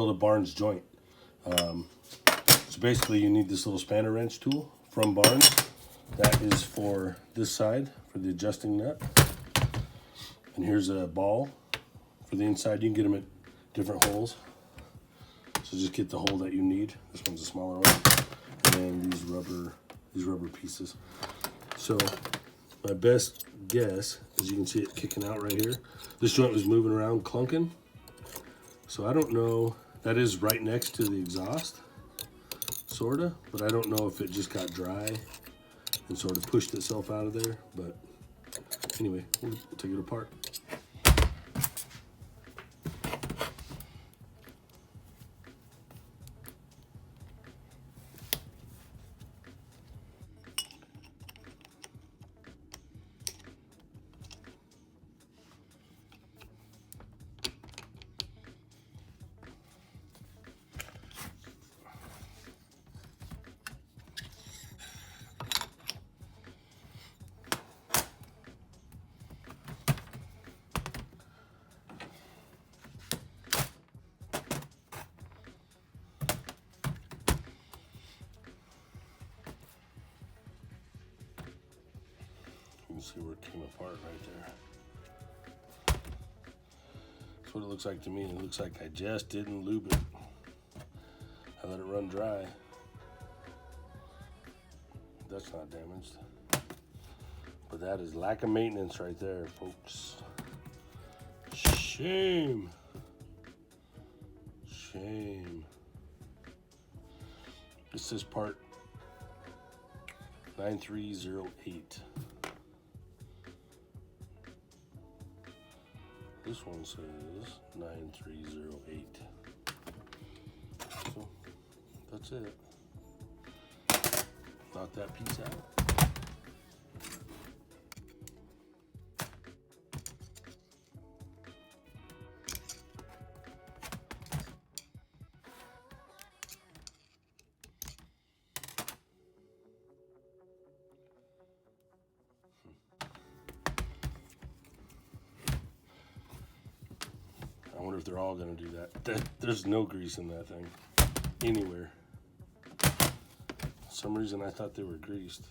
build a Barnes joint. So basically you need this little spanner wrench tool from Barnes. That is for this side, for the adjusting nut. And here's a ball for the inside. You can get them at different holes. So just get the hole that you need. This one's a smaller one. And these rubber pieces. So my best guess is you can see it kicking out right here. This joint was moving around clunking. So I don't know, that is right next to the exhaust, sorta, but I don't know if it just got dry and sort of pushed itself out of there. But anyway, we'll take it apart. You can see where it came apart right there. That's what it looks like to me. It looks like I just didn't lube it. I let it run dry. That's not damaged. But that is lack of maintenance right there, folks. Shame. Shame. This is part 9308. This one says 9308. So that's it. Knock that piece out. I wonder if they're all going to do that. There's no grease in that thing anywhere. For some reason I thought they were greased.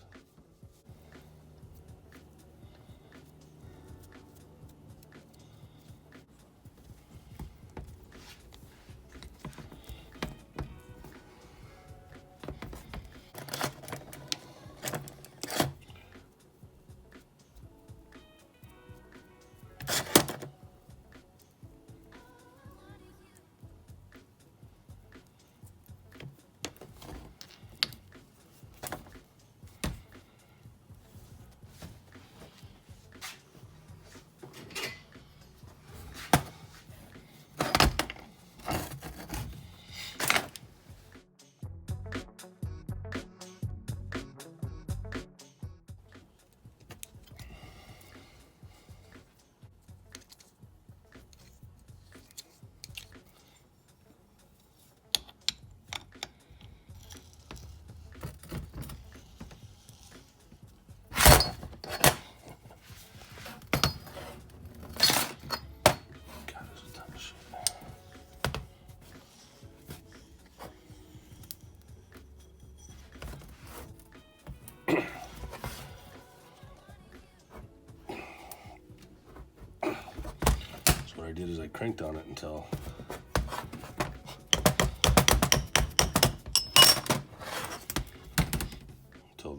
What I did is I cranked on it until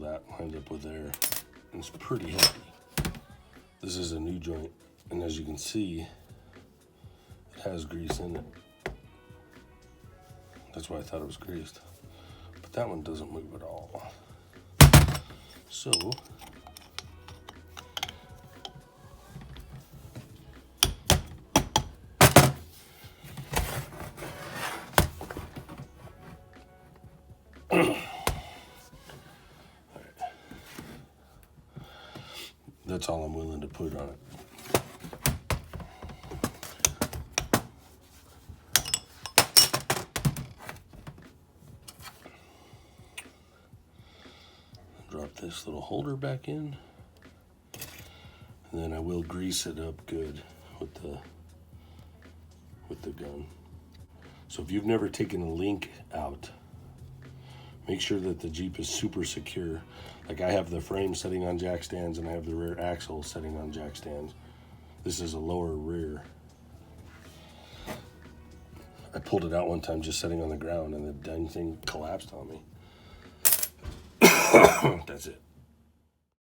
that lined up with there. And it's pretty heavy. This is a new joint, and as you can see, it has grease in it. That's why I thought it was greased. But that one doesn't move at all. So that's all I'm willing to put on it. Drop this little holder back in, and then I will grease it up good with the gun. So if you've never taken a link out, make sure that the Jeep is super secure. Like I have the frame setting on jack stands and I have the rear axle setting on jack stands. This is a lower rear. I pulled it out one time just sitting on the ground and the dang thing collapsed on me. That's it.